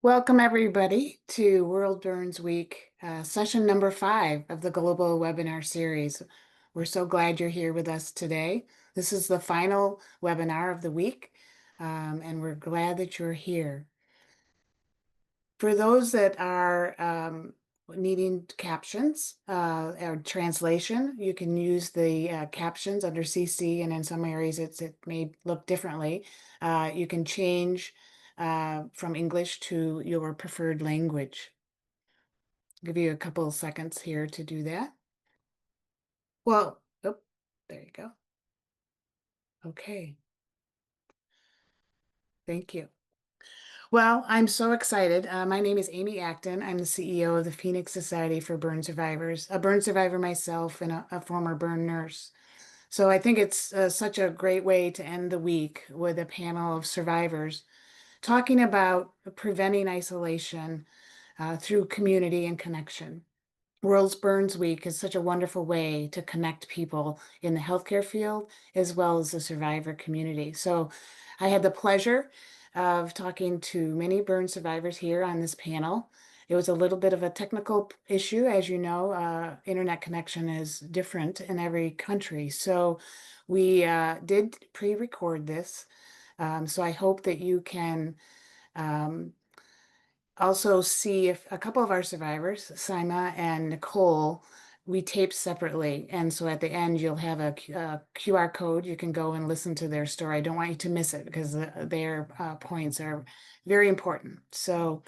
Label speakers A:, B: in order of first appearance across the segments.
A: Welcome, everybody, to World Burns Week, session number 5 of the Global Webinar Series. We're so glad you're here with us today. This is the final webinar of the week, and we're glad that you're here. For those that are needing captions or translation, you can use the captions under CC, and in some areas it may look differently. You can change from English to your preferred language. I'll give you a couple of seconds here to do that. Well, oh, there you go. Okay. Thank you. Well, I'm so excited. My name is Amy Acton. I'm the CEO of the Phoenix Society for Burn Survivors, a burn survivor myself and a former burn nurse. So I think it's such a great way to end the week with a panel of survivors talking about preventing isolation through community and connection. World Burns Week is such a wonderful way to connect people in the healthcare field as well as the survivor community. So I had the pleasure of talking to many burn survivors here on this panel. It was a little bit of a technical issue. As you know, internet connection is different in every country. So we did pre-record this. So I hope that you can also see if a couple of our survivors, Sima and Nicole, we taped separately. And so at the end, you'll have a QR code. You can go and listen to their story. I don't want you to miss it because their points are very important. So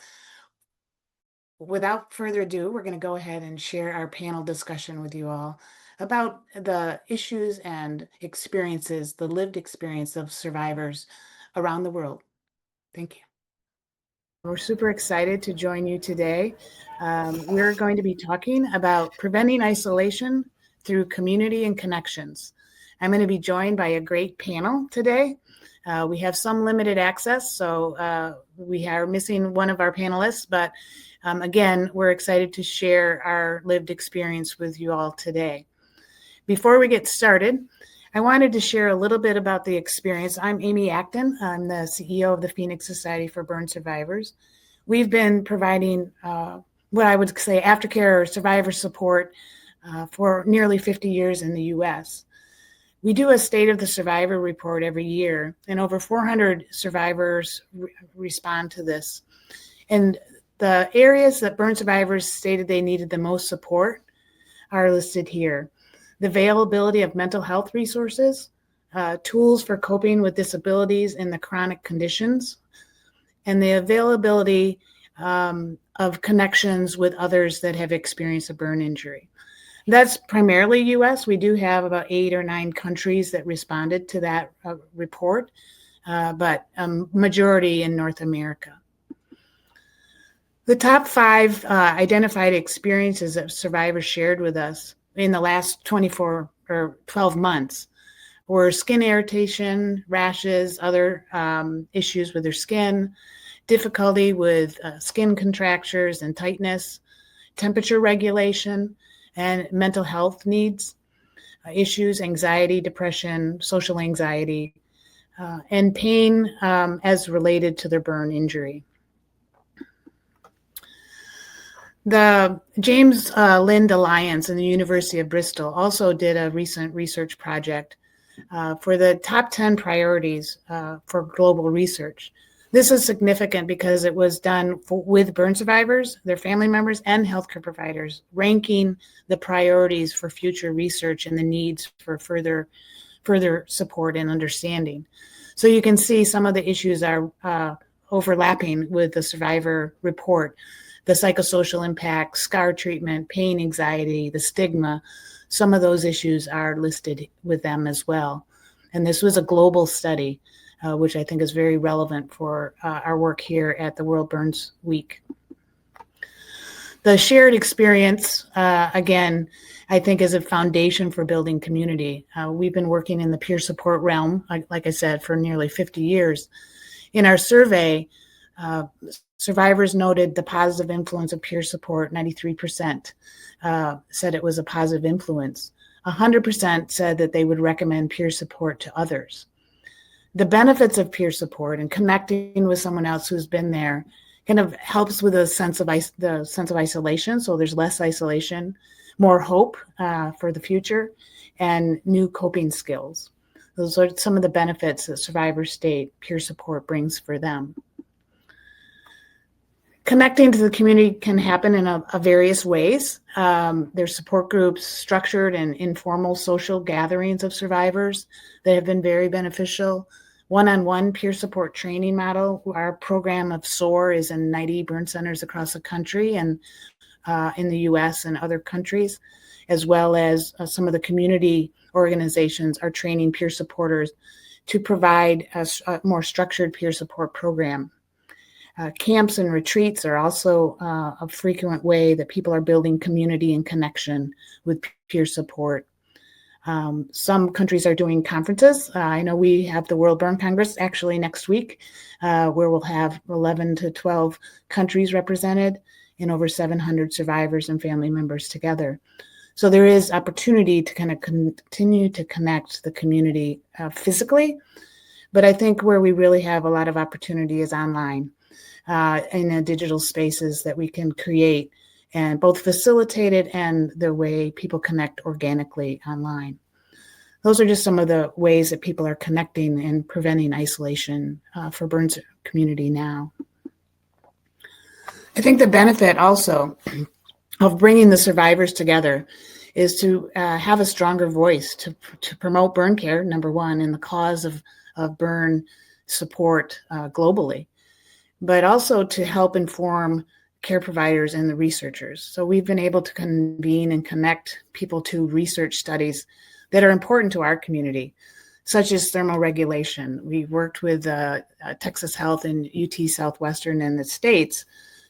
A: without further ado, we're going to go ahead and share our panel discussion with you all about the issues and experiences, the lived experience of survivors around the world. Thank you. We're super excited to join you today. We're going to be talking about preventing isolation through community and connections. I'm going to be joined by a great panel today. We have some limited access, so we are missing one of our panelists, but again, we're excited to share our lived experience with you all today. Before we get started, I wanted to share a little bit about the experience. I'm Amy Acton. I'm the CEO of the Phoenix Society for Burn Survivors. We've been providing what I would say aftercare or survivor support for nearly 50 years in the U.S. We do a State of the Survivor report every year, and over 400 survivors respond to this. And the areas that burn survivors stated they needed the most support are listed here. The availability of mental health resources, tools for coping with disabilities and the chronic conditions, and the availability of connections with others that have experienced a burn injury. That's primarily U.S. We do have about 8 or 9 countries that responded to that report, but majority in North America. The top 5 identified experiences that survivors shared with us in the last 24 or 12 months were skin irritation, rashes, other issues with their skin, difficulty with skin contractures and tightness, temperature regulation, and mental health needs, issues, anxiety, depression, social anxiety, and pain as related to their burn injury. The James Lind Alliance and the University of Bristol also did a recent research project for the top 10 priorities for global research. This is significant because it was done with burn survivors, their family members, and healthcare providers, ranking the priorities for future research and the needs for further support and understanding. So you can see some of the issues are overlapping with the survivor report. The psychosocial impact, scar treatment, pain, anxiety, the stigma, some of those issues are listed with them as well. And this was a global study, which I think is very relevant for our work here at the World Burns Week. The shared experience, again, I think is a foundation for building community. We've been working in the peer support realm, like I said, for nearly 50 years. In our survey, survivors noted the positive influence of peer support. 93% said it was a positive influence. 100% said that they would recommend peer support to others. The benefits of peer support and connecting with someone else who's been there kind of helps with the sense of isolation. So there's less isolation, more hope for the future, and new coping skills. Those are some of the benefits that survivor state peer support brings for them. Connecting to the community can happen in a various ways. There's support groups, structured and informal social gatherings of survivors that have been very beneficial. One-on-one peer support training model. Our program of SOAR is in 90 burn centers across the country and in the US and other countries, as well as some of the community organizations are training peer supporters to provide a more structured peer support program. Camps and retreats are also a frequent way that people are building community and connection with peer support. Some countries are doing conferences. I know we have the World Burn Congress actually next week, where we'll have 11 to 12 countries represented and over 700 survivors and family members together. So there is opportunity to kind of continue to connect the community physically, but I think where we really have a lot of opportunity is online. In the digital spaces that we can create and both facilitate it and the way people connect organically online. Those are just some of the ways that people are connecting and preventing isolation for burns community now. I think the benefit also of bringing the survivors together is to have a stronger voice to promote burn care, number one, and the cause of burn support globally, but also to help inform care providers and the researchers. So we've been able to convene and connect people to research studies that are important to our community, such as thermal regulation. We worked with Texas Health and UT Southwestern in the States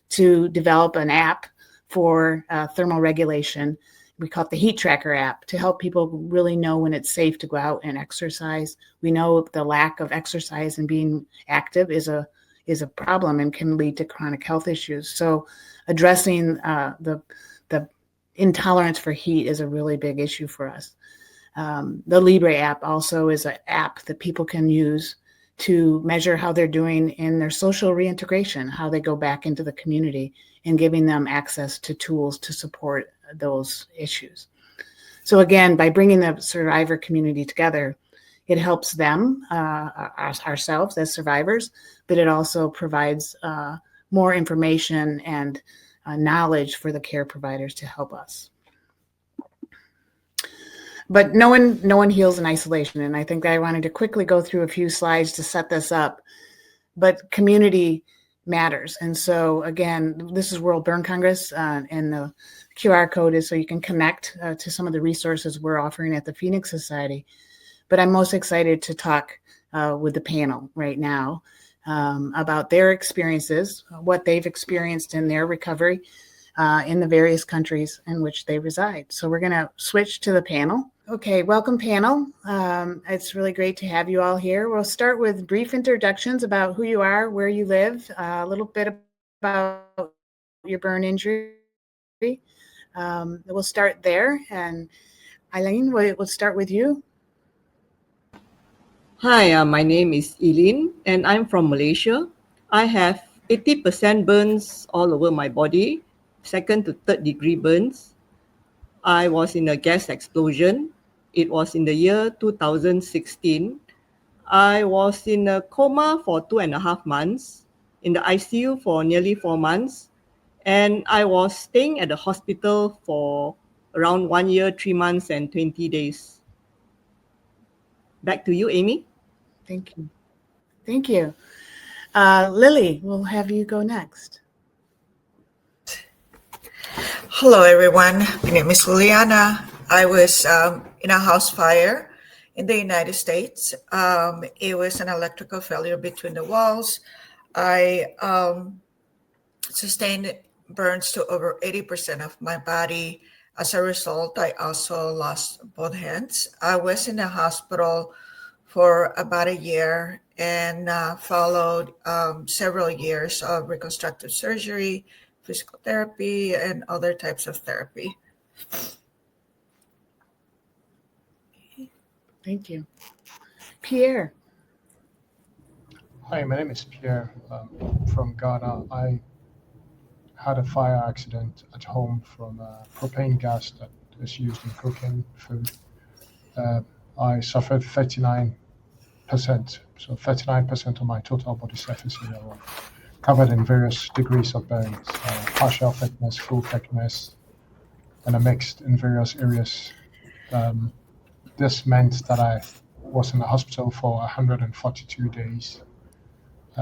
A: to develop an app for thermal regulation. We call it the Heat Tracker app to help people really know when it's safe to go out and exercise. We know the lack of exercise and being active is a problem and can lead to chronic health issues. So addressing the intolerance for heat is a really big issue for us. The Libre app also is an app that people can use to measure how they're doing in their social reintegration, how they go back into the community, and giving them access to tools to support those issues. So again, by bringing the survivor community together, it helps them, ourselves as survivors, but it also provides more information and knowledge for the care providers to help us. But no one heals in isolation, and I think I wanted to quickly go through a few slides to set this up. But community matters, and so again, this is World Burn Congress, and the QR code is so you can connect to some of the resources we're offering at the Phoenix Society. But I'm most excited to talk with the panel right now about their experiences, what they've experienced in their recovery in the various countries in which they reside. So we're going to switch to the panel. Okay, welcome panel. It's really great to have you all here. We'll start with brief introductions about who you are, where you live, a little bit about your burn injury. We'll start there. And Eileen, we'll start with you.
B: Hi, my name is Eileen and I'm from Malaysia. I have 80% burns all over my body, second to third degree burns. I was in a gas explosion. It was in the year 2016. I was in a coma for 2.5 months, in the ICU for nearly 4 months, and I was staying at the hospital for around 1 year, 3 months, and 20 days. Back to you, Amy.
A: Thank you. Thank you. Lily, we'll have you go next.
C: Hello, everyone. My name is Liliana. I was in a house fire in the United States. It was an electrical failure between the walls. I sustained burns to over 80% of my body. As a result, I also lost both hands. I was in the hospital for about a year and followed several years of reconstructive surgery, physical therapy, and other types of therapy.
A: Thank you. Pierre.
D: Hi, my name is Pierre from Ghana. I had a fire accident at home from propane gas that is used in cooking food. Uh, I suffered 39%, so 39% of my total body surface area were covered in various degrees of burns, partial thickness, full thickness, and a mixed in various areas. Um, this meant that I was in the hospital for 142 days.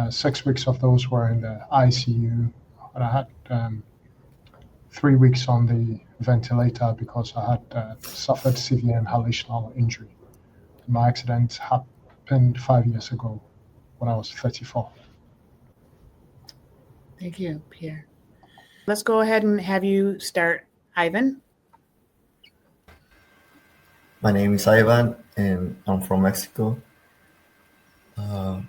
D: 6 weeks of those were in the ICU, and I had 3 weeks on the ventilator because I had suffered severe inhalational injury. My accident happened 5 years ago when I was 34.
A: Thank you, Pierre. Let's go ahead and have you start, Ivan.
E: My name is Ivan, and I'm from Mexico. Uh,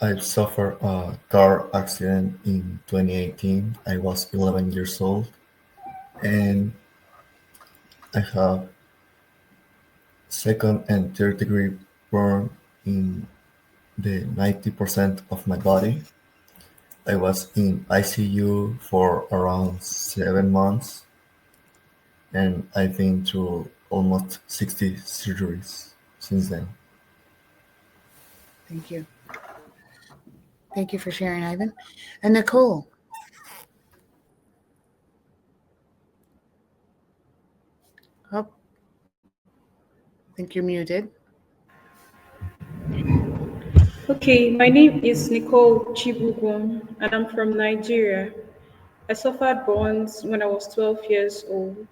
E: I suffered a car accident in 2018. I was 11 years old, and I have second and third degree burn in the 90% of my body. I was in ICU for around 7 months, and I've been through almost 60 surgeries since then.
A: Thank you. Thank you for sharing, Ivan. And Nicole. Oh, I think you're muted.
F: Okay, my name is Nicole Chibugon, and I'm from Nigeria. I suffered burns when I was 12 years old.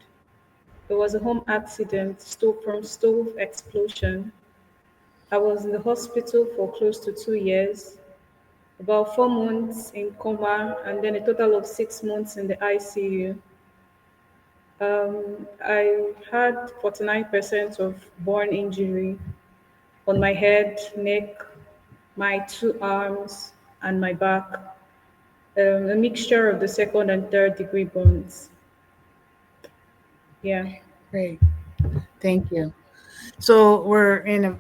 F: There was a home accident from stove explosion. I was in the hospital for close to 2 years, about 4 months in coma, and then a total of 6 months in the ICU. I had 49% of burn injury on my head, neck, my two arms, and my back. A mixture of the second and third degree burns. Yeah.
A: Great. Thank you. So we're in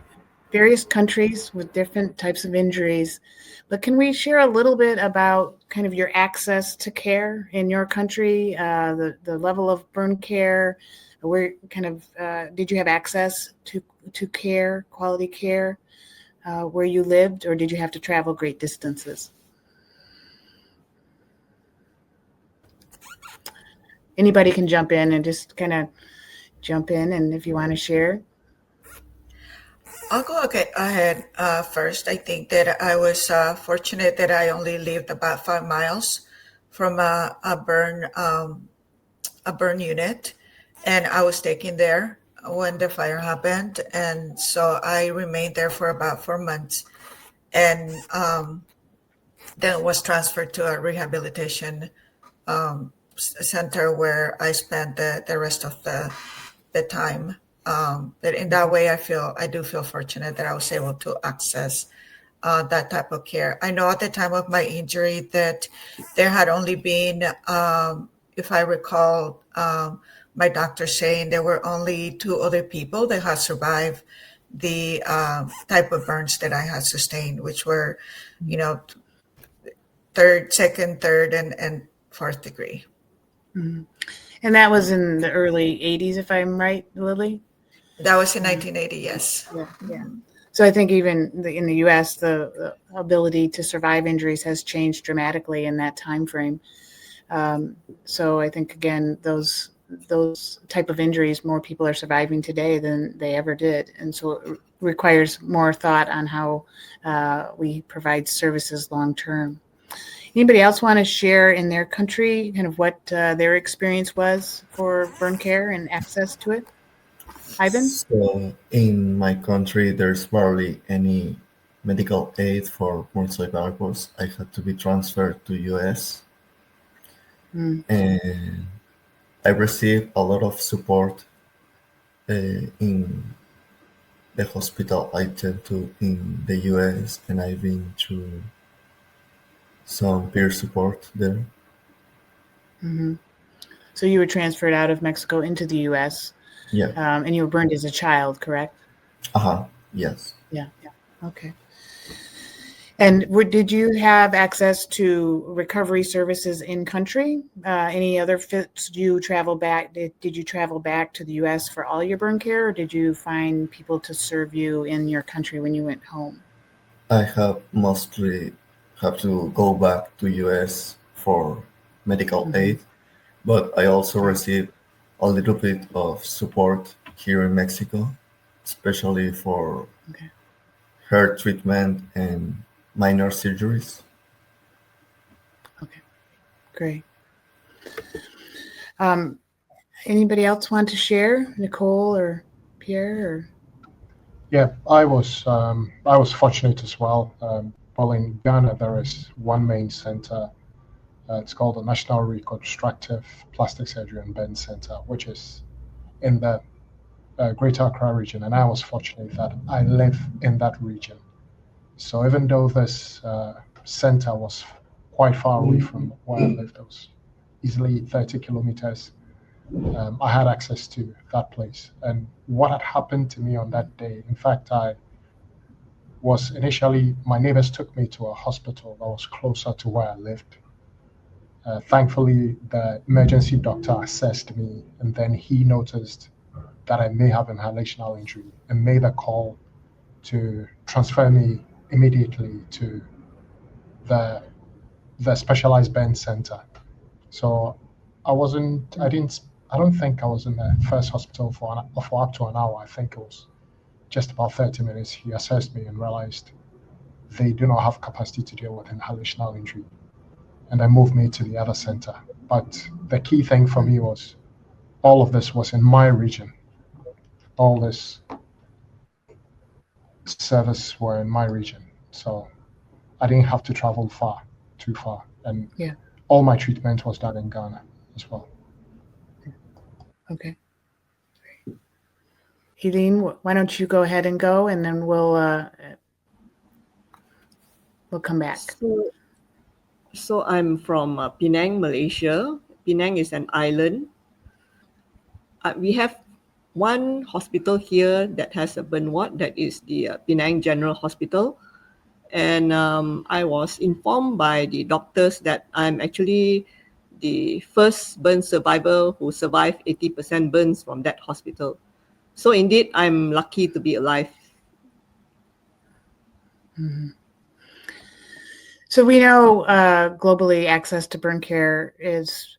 A: various countries with different types of injuries, but can we share a little bit about kind of your access to care in your country, the level of burn care, where kind of did you have access to care, quality care, where you lived, or did you have to travel great distances? Anybody can jump in and just kind of jump in, and if you want to share.
C: I'll go ahead first. I think that I was fortunate that I only lived about 5 miles from a burn unit, and I was taken there when the fire happened, and so I remained there for about 4 months, and then was transferred to a rehabilitation center where I spent the rest of the time. But in that way, I do feel fortunate that I was able to access that type of care. I know at the time of my injury that there had only been, if I recall, my doctor saying there were only two other people that had survived the type of burns that I had sustained, which were, you know, second, third, and fourth degree.
A: Mm-hmm. And that was in the early 80s, if I'm right, Lily?
C: That was in 1980, yes.
A: Yeah, yeah. So I think even in the U.S., the ability to survive injuries has changed dramatically in that time frame. So I think, again, those type of injuries, more people are surviving today than they ever did. And so it requires more thought on how we provide services long term. Anybody else want to share in their country kind of what their experience was for burn care and access to it? Ivan?
E: So in my country, there's barely any medical aid for burn survivors. I had to be transferred to US, and I received a lot of support in the hospital I tend to in the US, and I've been through some peer support there.
A: Mm-hmm. So you were transferred out of Mexico into the U.S.
E: Yeah.
A: And you were burned as a child, correct?
E: Uh-huh. Yes.
A: Yeah. Okay. And did you have access to recovery services in country? Any other fits? Did you travel back? Did you travel back to the U.S. for all your burn care, or did you find people to serve you in your country when you went home?
E: I have mostly have to go back to US for medical
A: Hmm.
E: aid, but I also
A: Okay.
E: receive a little bit of support here in Mexico, especially for
A: Okay.
E: hair treatment and minor surgeries.
A: Okay. Great. Um, Anybody else want to share? Nicole or Pierre? Or
D: Yeah, I was fortunate as well. Well, in Ghana, there is one main center. It's called the National Reconstructive Plastic Surgery and Burn Center, which is in the Greater Accra region, and I was fortunate that I live in that region. So even though this center was quite far away from where I lived, it was easily 30 kilometers. I had access to that place. And what had happened to me on that day, in fact, my neighbors took me to a hospital that was closer to where I lived. Thankfully, the emergency doctor assessed me, and then he noticed that I may have inhalational injury and made a call to transfer me immediately to the specialized burn center. So I don't think I was in the first hospital for up to an hour. I think it was just about 30 minutes. He assessed me and realized they do not have capacity to deal with inhalational injury, and then moved me to the other center. But the key thing for me was all of this was in my region. All this service were in my region. So I didn't have to travel too far. And
A: yeah.
D: all my treatment was done in Ghana as well.
A: Okay. Helene, why don't you go ahead and go, and then we'll come back.
B: So I'm from Penang, Malaysia. Penang is an island. We have one hospital here that has a burn ward, that is the Penang General Hospital. And I was informed by the doctors that I'm actually the first burn survivor who survived 80% burns from that hospital. So indeed, I'm lucky to be alive.
A: Mhm. So we know globally access to burn care is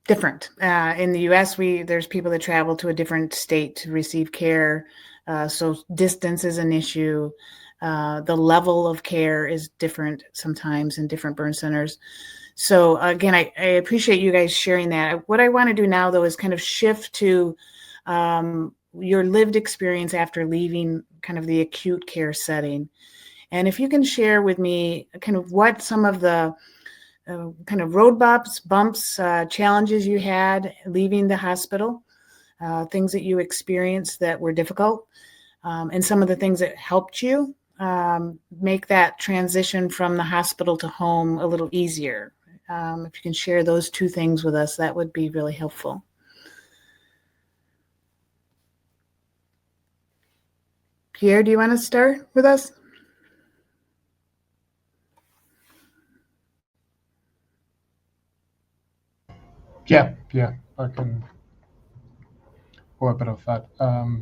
A: different. In the U.S., there's people that travel to a different state to receive care, so distance is an issue. The level of care is different sometimes in different burn centers. So again, I appreciate you guys sharing that. What I want to do now, though, is kind of shift to your lived experience after leaving kind of the acute care setting. And if you can share with me kind of what some of the kind of road bumps, challenges you had leaving the hospital, things that you experienced that were difficult, and some of the things that helped you make that transition from the hospital to home a little easier. If you can share those two things with us, that would be really helpful. Pierre, do you want to start with us?
D: Yeah, I can go a bit of that.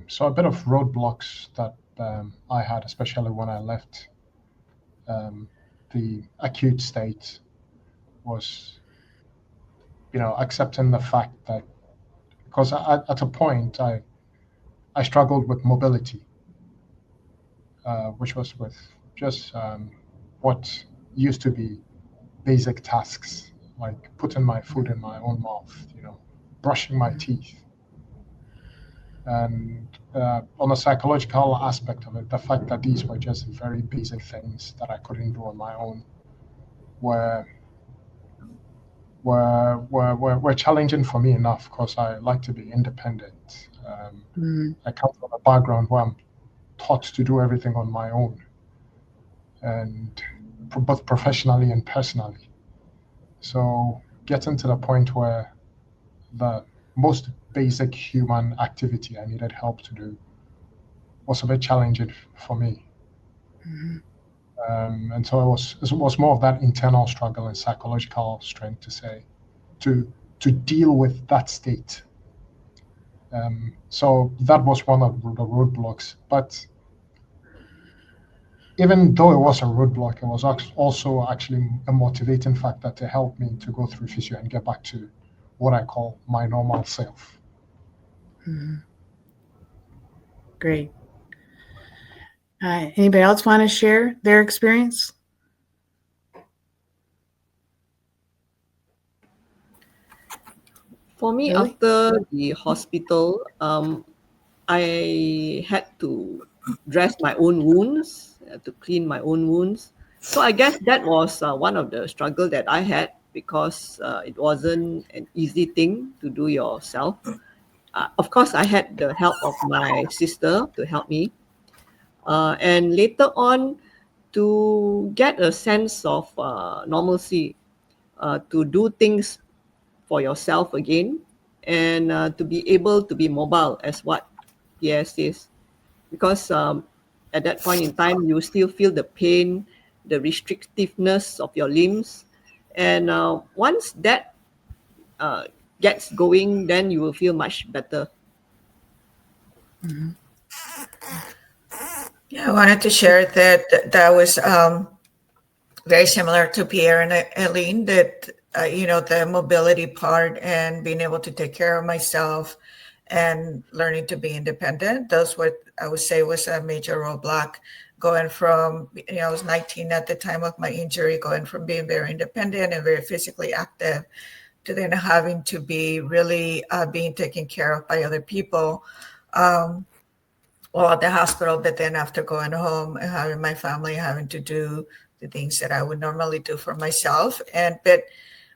D: So a bit of roadblocks that I had, especially when I left the acute state, was accepting the fact that because at a point I struggled with mobility, which was with just what used to be basic tasks like putting my food in my own mouth, brushing my teeth. And on the psychological aspect of it, the fact that these were just very basic things that I couldn't do on my own were were challenging for me enough because I like to be independent.
A: Mm.
D: I come from a background where I'm taught to do everything on my own, and both professionally and personally. So getting to the point where the most basic human activity I needed help to do was a bit challenging for me.
A: Mhm.
D: And so it was more of that internal struggle and psychological strength to deal with that state. So that was one of the roadblocks. But even though it was a roadblock, it was also actually a motivating factor to help me to go through physio and get back to what I call my normal self.
A: Mhm. Great. Anybody else want to share their experience?
B: For me,
A: Lily?
B: after the hospital, I had to dress my own wounds, to clean my own wounds. So I guess that was one of the struggle that I had because it wasn't an easy thing to do yourself. Of course, I had the help of my sister to help me, and later on, to get a sense of normalcy, to do things for yourself again, and to be able to be mobile, as what Pierre says, because at that point in time you still feel the pain, the restrictiveness of your limbs, and once that uh, gets going, then you will feel much better.
A: Mhm.
C: Yeah, I wanted to share that that was very similar to Pierre and Eileen, that the mobility part and being able to take care of myself and learning to be independent. That's what I would say was a major roadblock. Going from, I was 19 at the time of my injury, going from being very independent and very physically active to then having to be really being taken care of by other people. Um, well, at the hospital, but then after going home and having my family, having to do the things that I would normally do for myself. But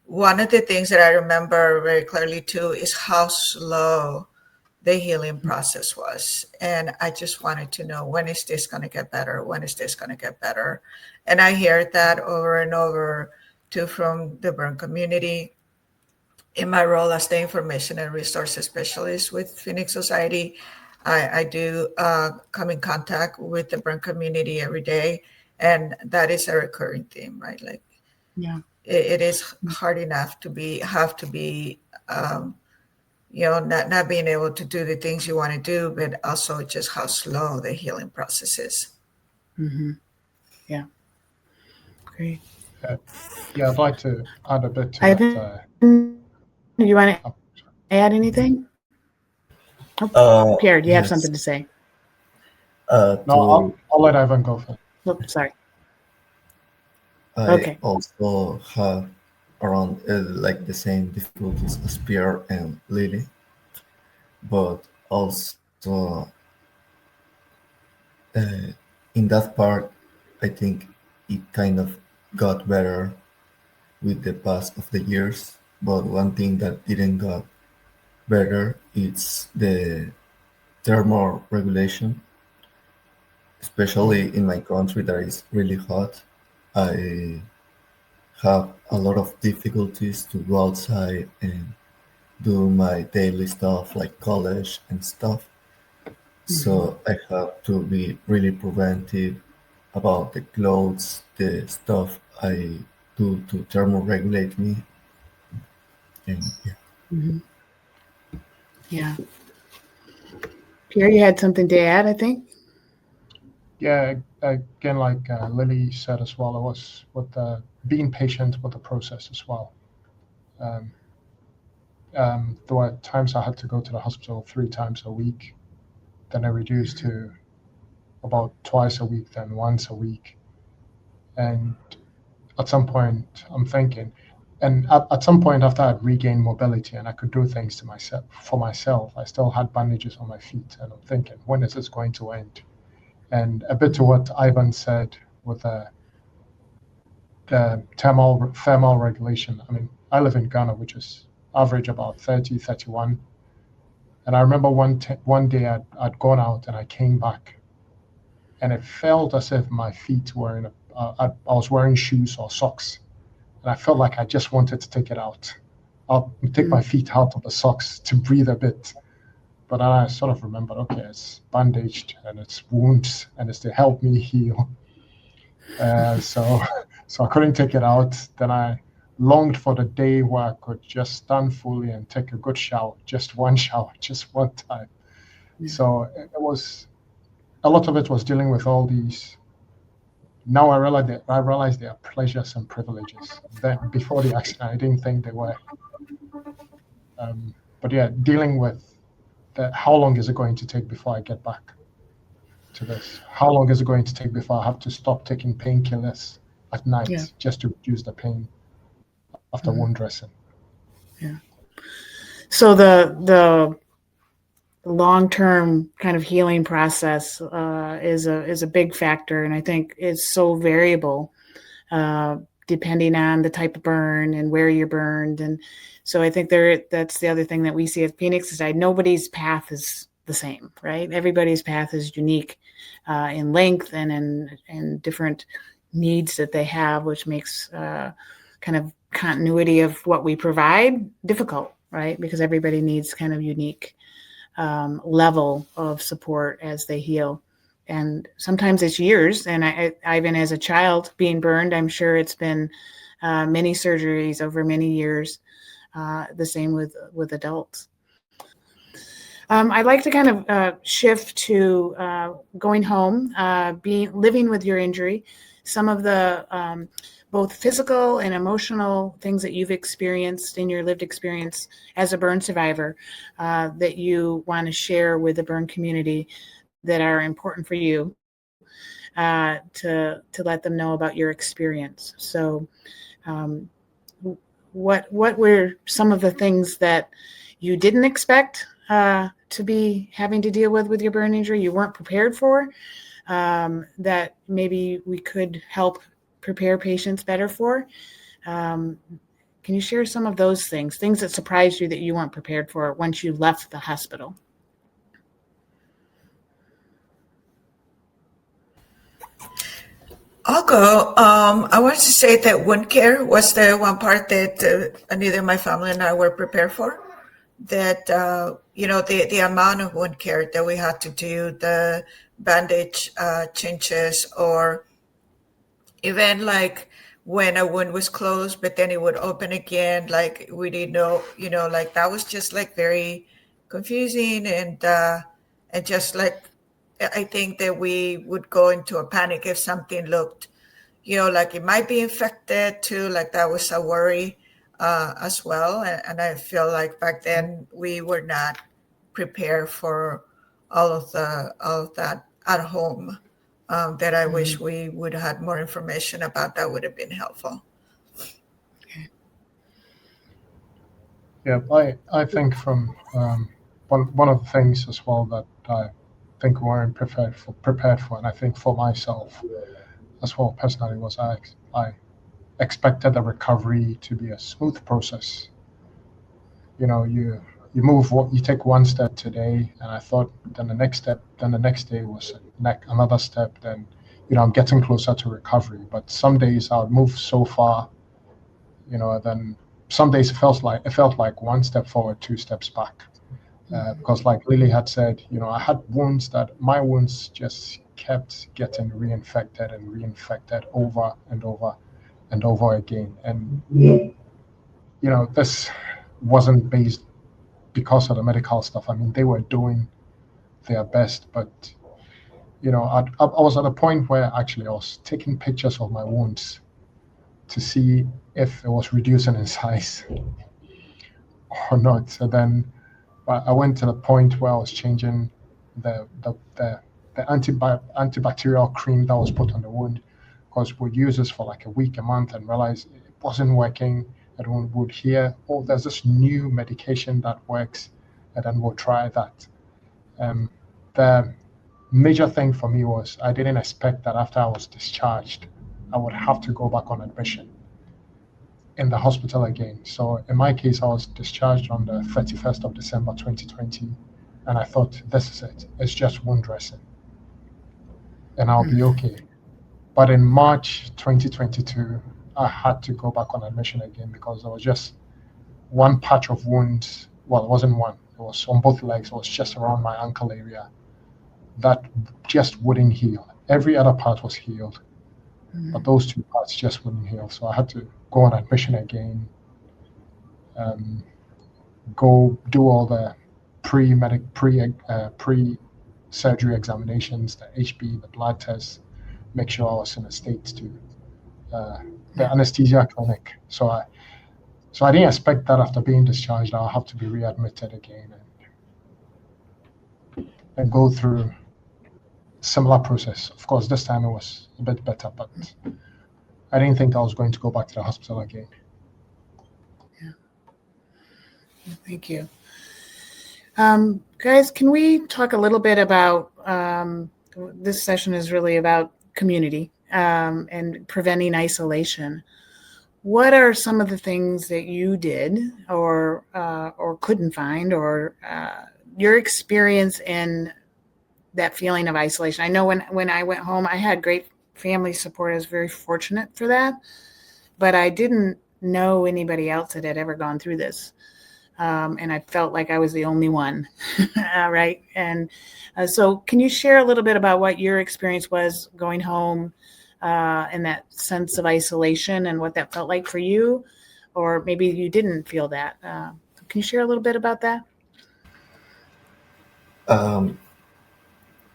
C: one of the things that I remember very clearly too is how slow the healing process was. And I just wanted to know, when is this going to get better? When is this going to get better? And I hear that over and over too from the burn community. In my role as the information and resources specialist with Phoenix Society, I do come in contact with the burn community every day, and that is a recurring theme, right? Like
A: Yeah.
C: it is hard enough to be not being able to do the things you want to do, but also just how slow the healing process is.
A: Mm-hmm. Yeah. Great.
D: Uh, yeah, I'd like to add a bit to that.
A: Ivan, you want to
D: Oh,
A: add anything? Oh, Pierre, do you have something
E: Yes.
A: to say?
D: no,
E: To
D: I'll let Ivan go first.
A: Oh, sorry.
E: I
A: Okay.
E: also have around like the same difficulties as Pierre and Lily, but also uh, in that part, I think it kind of got better with the pass of the years. But one thing that didn't got better is the thermal regulation, especially in my country that is really hot. I have a lot of difficulties to go outside and do my daily stuff like college and stuff.
A: Mm-hmm.
E: So I have to be really preventive about the clothes, the stuff I do to thermoregulate me. And yeah.
A: Mm-hmm. Yeah. Pierre, you had something to add, I think?
D: Yeah, again, like Lily said as well, it was with being patient with the process as well. Um, there were times I had to go to the hospital 3 times a week. Then I reduced to about twice a week, then once a week. And at some point, I'm thinking, and at some point after I'd regained mobility and I could do things to myself for myself, I still had bandages on my feet, and I'm thinking, when is this going to end? And a bit to what Ivan said with the thermal regulation. I mean, I live in Ghana, which is average about 30, 31. And I remember one day I'd gone out and I came back, and it felt as if my feet were I was wearing shoes or socks, and I felt like I just wanted to take it out. I'll take my feet out of the socks to breathe a bit. But then I sort of remembered, okay, it's bandaged and it's wounds and it's to help me heal. So I couldn't take it out. Then I longed for the day where I could just stand fully and take a good shower, just one shower, just one time.
A: Yeah.
D: So it was a lot of it was dealing with all these. Now I realize they are pleasures and privileges. That before the accident, I didn't think they were. But yeah, dealing with that. How long is it going to take before I get back to this? How long is it going to take before I have to stop taking painkillers at night
A: Yeah.
D: just to reduce the pain after wound dressing?
A: Yeah. So the long-term kind of healing process is a big factor, and I think it's so variable depending on the type of burn and where you're burned. And so I think that's the other thing that we see at Phoenix Society. Nobody's path is the same, right? Everybody's path is unique in length and in different needs that they have, which makes kind of continuity of what we provide difficult, right? Because everybody needs kind of unique level of support as they heal. And sometimes it's years. And I even as a child being burned, I'm sure it's been many surgeries over many years. The same with adults. I'd like to kind of shift to going home, living with your injury, some of the both physical and emotional things that you've experienced in your lived experience as a burn survivor that you want to share with the burn community that are important for you to let them know about your experience. So what were some of the things that you didn't expect to be having to deal with your burn injury, you weren't prepared for, that maybe we could help prepare patients better for? Can you share some of those things that surprised you that you weren't prepared for once you left the hospital?
C: I'll go. I wanted to say that wound care was the one part that neither my family and I were prepared for. That the amount of wound care that we had to do, the bandage changes, or even like when a wound was closed, but then it would open again. Like we didn't know, like that was just like very confusing and just like I think that we would go into a panic if something looked, like it might be infected too. Like that was a worry as well. And I feel like back then we were not prepared for all of that at home. That I wish we would have had more information about. That would have been helpful.
D: Yeah, I think from one of the things as well that I think we weren't prepared for, and I think for myself as well personally, was I expected the recovery to be a smooth process. You move, you take one step today, and I thought then the next step, then the next day was another step. Then I'm getting closer to recovery. But some days I would move so far, then some days it felt like one step forward, two steps back. Because like Lily had said, I had wounds that my wounds just kept getting reinfected over and over and over again. And this wasn't based because of the medical stuff. I mean, they were doing their best, but I was at a point where actually I was taking pictures of my wounds to see if it was reducing in size or not. So then I went to the point where I was changing the antibacterial cream that was put on the wound, because we'd use this for like a week, a month, and realized it wasn't working. And we would hear, oh, there's this new medication that works, and then we'll try that. The major thing for me was I didn't expect that after I was discharged, I would have to go back on admission in the hospital again. So in my case, I was discharged on the 31st of December 2020, and I thought, this is it. It's just wound dressing, and I'll be okay. But in March 2022, I had to go back on admission again because there was just one patch of wounds. Well, it wasn't one. It was on both legs. It was just around my ankle area. That just wouldn't heal. Every other part was healed, but those two parts just wouldn't heal. So I had to go on admission again, go do all the pre-surgery examinations, the HB, the blood tests, make sure I was in a state to the anesthesia clinic. So I didn't expect that after being discharged, I'll have to be readmitted again and go through similar process. Of course, this time it was a bit better, but I didn't think I was going to go back to the hospital again.
A: Thank you. Guys, can we talk a little bit about this session is really about community and preventing isolation. What are some of the things that you did or couldn't find, or your experience in that feeling of isolation? I know when I went home, I had great family support. I was very fortunate for that, but I didn't know anybody else that had ever gone through this. And I felt like I was the only one, right? And so can you share a little bit about what your experience was going home and that sense of isolation and what that felt like for you? Or maybe you didn't feel that. Can you share a little bit about that?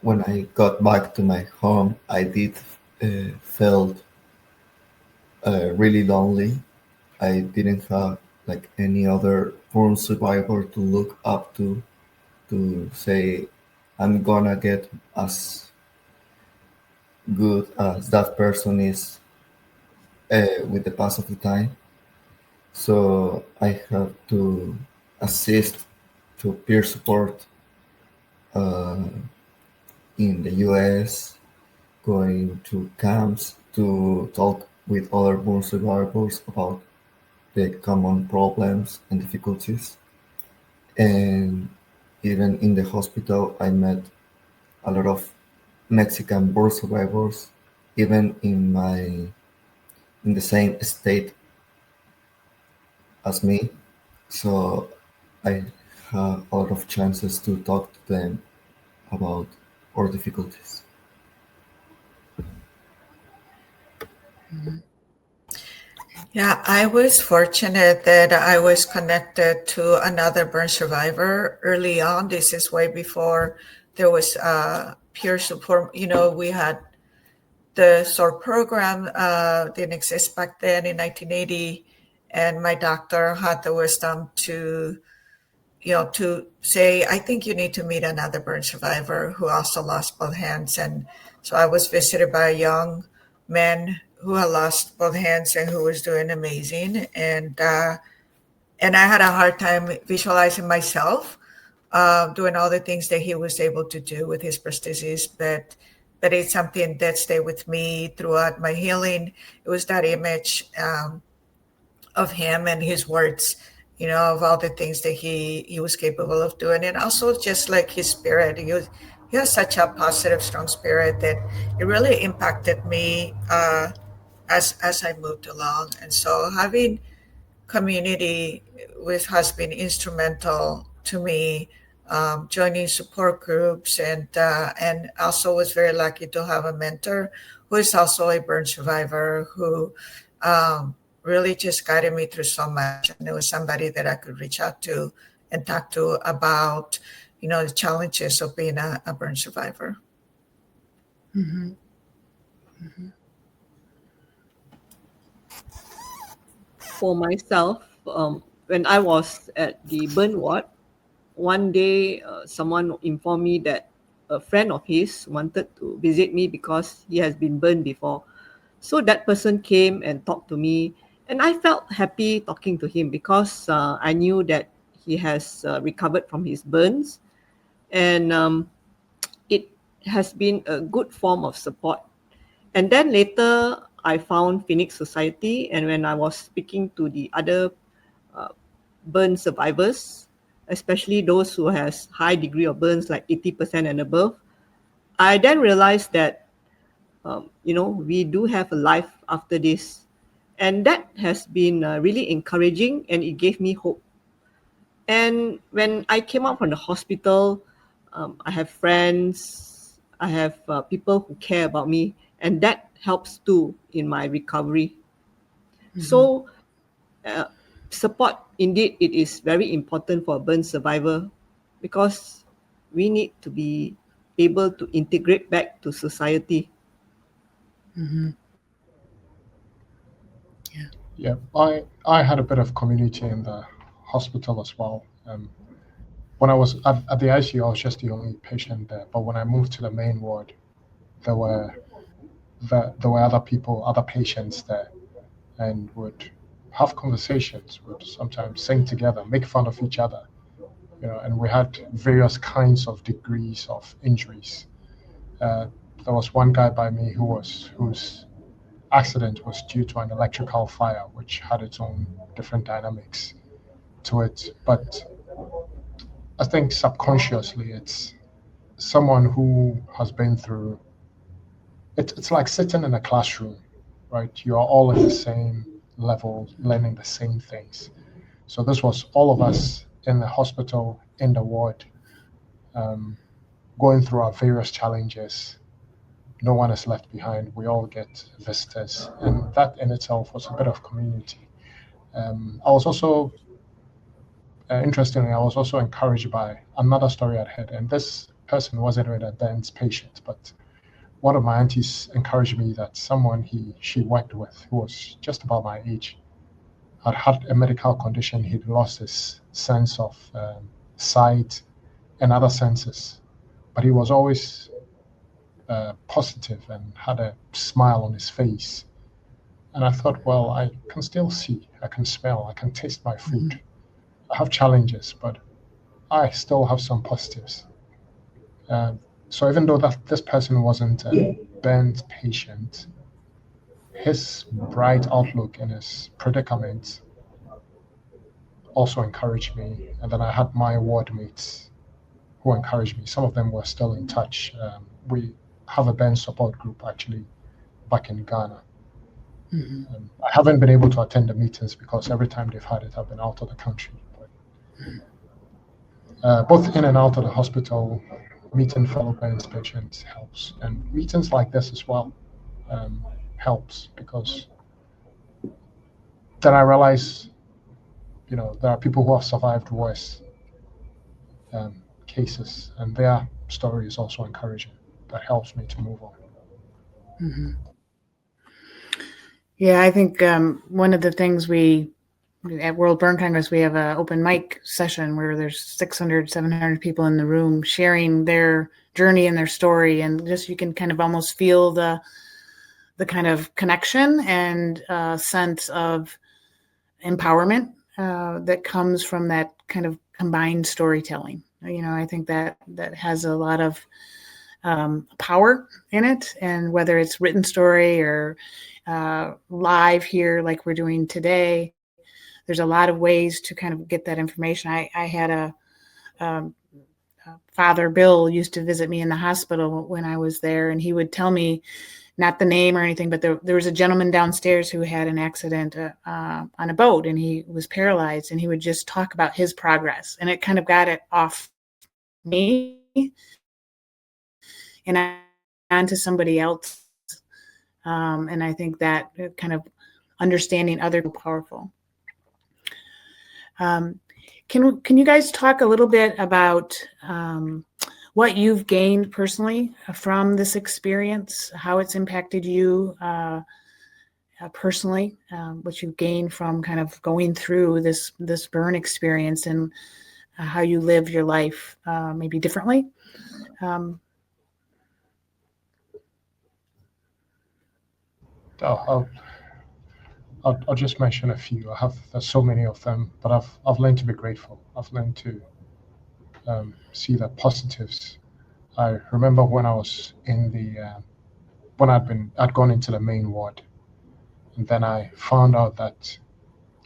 E: When I got back to my home, I did felt really lonely. I didn't have like any other burn survivor to look up to say I'm gonna get as good as that person is with the pass of the time. So I have to assist to peer support uh, in the US, going to camps to talk with other burn survivors about the common problems and difficulties. And even in the hospital, I met a lot of Mexican burn survivors, even in the same state as me. So I have a lot of chances to talk to them about our difficulties.
C: Yeah, I was fortunate that I was connected to another burn survivor early on. This is way before there was peer support. We had the SOAR program didn't exist back then in 1980, and my doctor had the wisdom to say, I think you need to meet another burn survivor who also lost both hands. And so I was visited by a young man who had lost both hands and who was doing amazing. And I had a hard time visualizing myself doing all the things that he was able to do with his prosthesis, but it's something that stayed with me throughout my healing. It was that image of him and his words, of all the things that he was capable of doing, and also just like his spirit. He has such a positive, strong spirit that it really impacted me as I moved along. And so having community with has been instrumental to me, joining support groups, and also was very lucky to have a mentor who is also a burn survivor who really just guided me through so much. And it was somebody that I could reach out to and talk to about, the challenges of being a burn survivor.
A: Mm-hmm. Mm-hmm.
B: For myself, when I was at the burn ward, one day someone informed me that a friend of his wanted to visit me because he has been burned before. So that person came and talked to me, and I felt happy talking to him because I knew that he has recovered from his burns, and it has been a good form of support. And then later, I found Phoenix Society, and when I was speaking to the other burn survivors, especially those who has high degree of burns, like 80% and above, I then realized that we do have a life after this, and that has been really encouraging, and it gave me hope. And when I came out from the hospital, I have friends, I have people who care about me, and that helps too in my recovery. So, uh, support indeed it is very important for a burn survivor because we need to be able to integrate back to society.
A: Yeah.
D: Yeah, I had a bit of community in the hospital as well. When I was at the ICU, I was just the only patient there. But when I moved to the main ward, there were there were other people, other patients there, and would have conversations, would sometimes sing together, make fun of each other, and we had various kinds of degrees of injuries. Uh, there was one guy by me whose accident was due to an electrical fire, which had its own different dynamics to it. But I think subconsciously, it's someone who has been through it's like sitting in a classroom, right? You are all in the same level, learning the same things. So this was all of us in the hospital, in the ward, um, going through our various challenges. No one is left behind. We all get visitors, and that in itself was a bit of community. I was also, interestingly, I was also encouraged by another story I'd heard, and this person wasn't really a Ben's patient, but one of my aunties encouraged me that someone she worked with, who was just about my age, had a medical condition. He'd lost his sense of sight and other senses, but he was always positive and had a smile on his face. And I thought, well, I can still see, I can smell, I can taste my food. I have challenges, but I still have some positives. Um, so even though that this person wasn't a burnt patient, his bright outlook and his predicament also encouraged me. And then I had my ward mates who encouraged me. Some of them were still in touch. We have a band support group actually back in Ghana. I haven't been able to attend the meetings because every time they've had it, I've been out of the country. But, both in and out of the hospital, meeting fellow parents, patients helps, and meetings like this as well helps because then I realize, there are people who have survived worse cases, and their story is also encouraging. That helps me to move on.
A: Yeah, I think one of the things at World Burn Congress, we have an open mic session where there's 600, 700 people in the room sharing their journey and their story. And just you can kind of almost feel the kind of connection and sense of empowerment that comes from that kind of combined storytelling. I think that has a lot of power in it. And whether it's written story or live here like we're doing today, there's a lot of ways to kind of get that information. I had Father Bill used to visit me in the hospital when I was there, and he would tell me, not the name or anything, but there was a gentleman downstairs who had an accident on a boat, and he was paralyzed, and he would just talk about his progress, and it kind of got it off me and onto somebody else. And I think that kind of understanding other people powerful. Can you guys talk a little bit about what you've gained personally from this experience, how it's impacted you personally, what you've gained from kind of going through this burn experience, and how you live your life maybe differently?
D: I'll just mention a few. There's so many of them, but I've learned to be grateful. I've learned to see the positives. I remember when I was in when I'd gone into the main ward, and then I found out that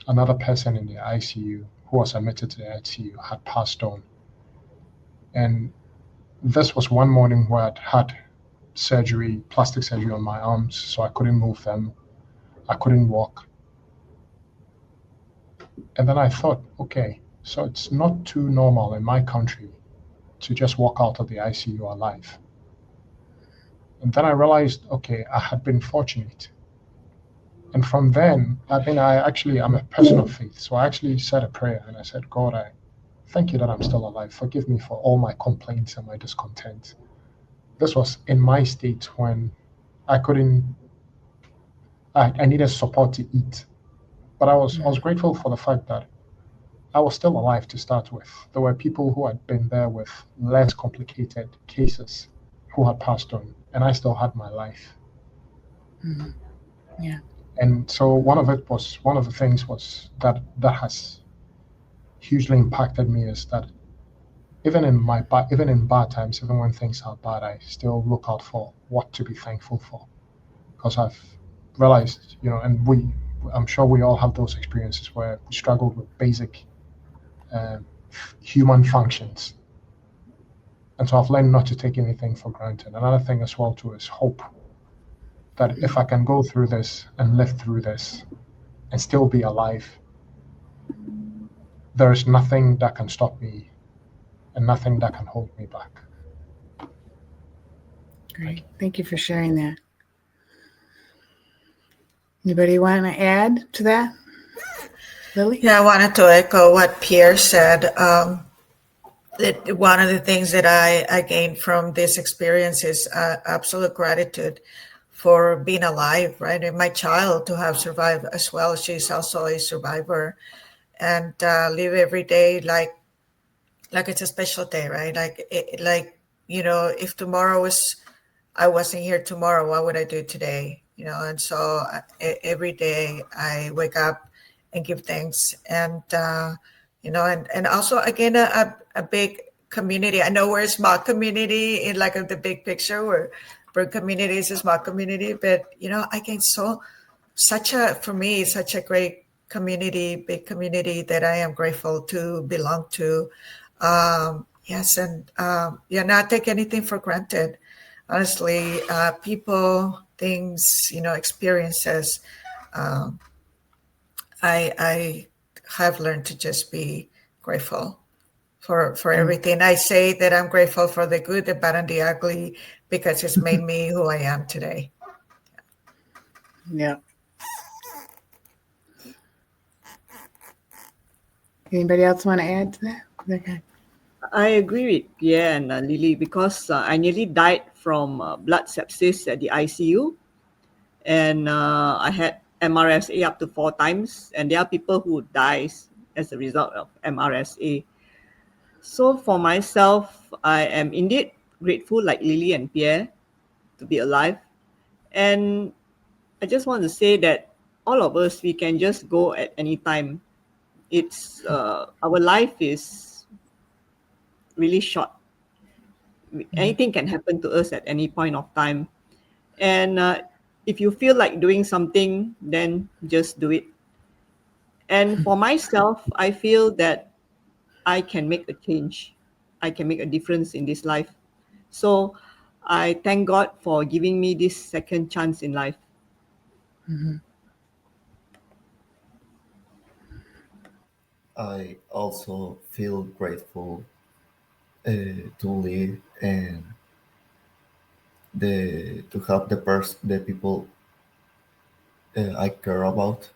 D: another person in the ICU who was admitted to the ICU had passed on. And this was one morning where I'd had surgery, plastic surgery on my arms, so I couldn't move them. I couldn't walk. And then I thought, okay, So it's not too normal in my country to just walk out of the ICU alive. And then I realized, okay, I had been fortunate. And from then, I'm a person of faith. So I actually said a prayer and I said, God, I thank you that I'm still alive. Forgive me for all my complaints and my discontent. This was in my state when I couldn't, I needed support to eat. But I was grateful for the fact that I was still alive to start with. There were people who had been there with less complicated cases who had passed on, and I still had my life.
A: Mhm. Yeah.
D: And so one of the things was that has hugely impacted me is that even in bad times, even when things are bad, I still look out for what to be thankful for, because I've realized, I'm sure we all have those experiences where we struggled with basic um, human functions. And so I've learned not to take anything for granted. Another thing as well too is hope. That if I can go through this and live through this and still be alive, there is nothing that can stop me and nothing that can hold me back. Thank
A: Great.
D: you.
A: Thank you for sharing that. Anybody want to add to that? Lily?
C: Yeah, I wanted to echo what Pierre said. That one of the things that I gained from this experience is absolute gratitude for being alive, right? And my child to have survived as well. She's also a survivor, and live every day like it's a special day, right? If tomorrow was I wasn't here tomorrow, what would I do today? And so every day I wake up and give thanks, and and also again a big community. I know we're a small community in like the big picture, where Bird community is a small community, but I gained for me such a great community, big community that I am grateful to belong to. Yes, and not take anything for granted. Honestly, people, things, experiences. Um, I have learned to just be grateful for everything. I say that I'm grateful for the good, the bad, and the ugly because it's made me who I am today.
A: Yeah. Anybody else want to add to that? Okay.
B: I agree with Pierre and Lily because I nearly died from blood sepsis at the ICU, and I had MRSA up to 4 times, and there are people who dies as a result of MRSA. So for myself, I am indeed grateful, like Lily and Pierre, to be alive. And I just want to say that all of us, we can just go at any time. It's our life is really short. Anything can happen to us at any point of time. And if you feel like doing something, then just do it. And for myself, I feel that I can make a change. I can make a difference in this life. So I thank God for giving me this second chance in life.
A: Mhm.
E: I also feel grateful to live and to have the people I care about.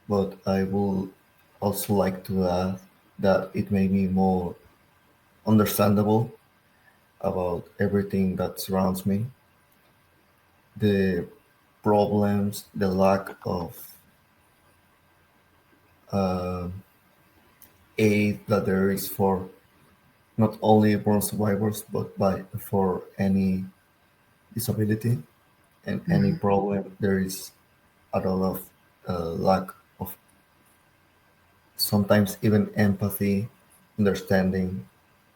E: But I would also like to add that it made me more understandable about everything that surrounds me, the problems, the lack of uh, aid that there is for not only burn survivors but for any disability and any
A: Mhm.
E: problem. There is a lot of lack of sometimes even empathy, understanding.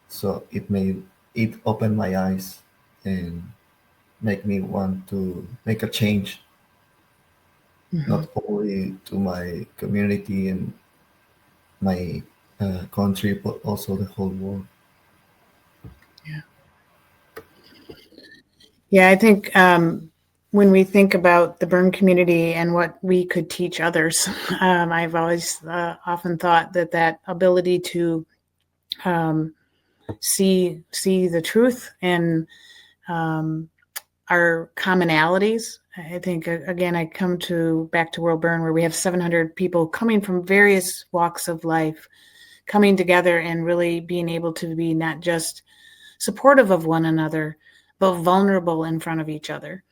E: So it opened my eyes and make me want to make a change,
A: Mhm.
E: not only to my community and my country, but also the whole world.
A: Yeah. Yeah, I think when we think about the burn community and what we could teach others, I've always often thought that that ability to um, see the truth and our commonalities. I think again, I come to back to World Burn, where we have 700 people coming from various walks of life, coming together and really being able to be not just supportive of one another, but vulnerable in front of each other,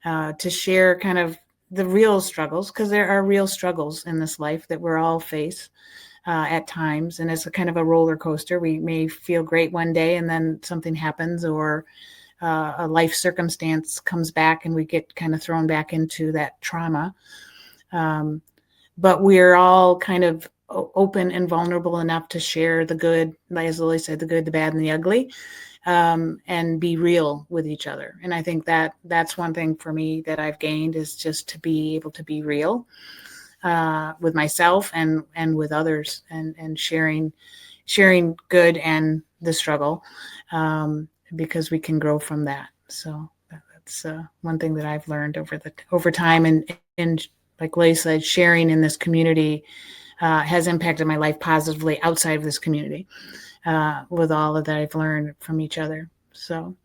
A: to share kind of the real struggles, because there are real struggles in this life that we're all face at times, and it's a kind of a roller coaster. We may feel great one day, and then something happens, or a life circumstance comes back, and we get kind of thrown back into that trauma. But we're all kind of open and vulnerable enough to share the good, like as Lily said, the good, the bad, and the ugly, and be real with each other. And I think that that's one thing for me that I've gained, is just to be able to be real with myself and with others, and sharing good and the struggle, because we can grow from that. So that's one thing that I've learned over time, and like Leigh said, sharing in this community has impacted my life positively outside of this community, with all of that I've learned from each other. So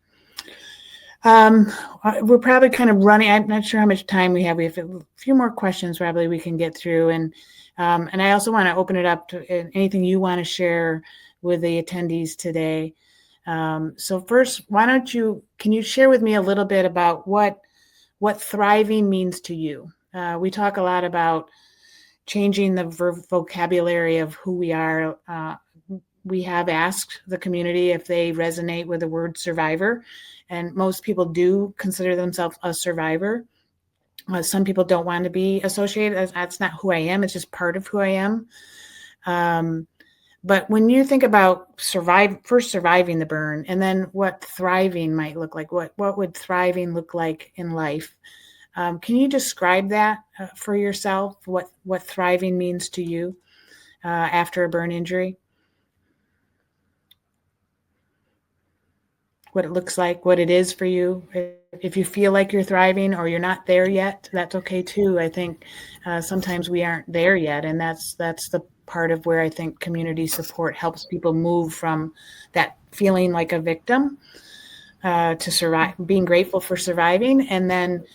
A: we're probably kind of running. I'm not sure how much time we have. We have a few more questions probably we can get through. And I also want to open it up to anything you want to share with the attendees today. So first, can you share with me a little bit about what thriving means to you? We talk a lot about changing the vocabulary of who we are. We have asked the community if they resonate with the word survivor, and most people do consider themselves a survivor. Some people don't want to be associated. That's not who I am. It's just part of who I am. But when you think about surviving the burn, and then what thriving might look like, what would thriving look like in life? Can you describe that for yourself? What thriving means to you after a burn injury? What it looks like, what it is for you. If you feel like you're thriving or you're not there yet, that's okay too. I think sometimes we aren't there yet, and that's the part of where I think community support helps people move from that feeling like a victim to survive, being grateful for surviving, and then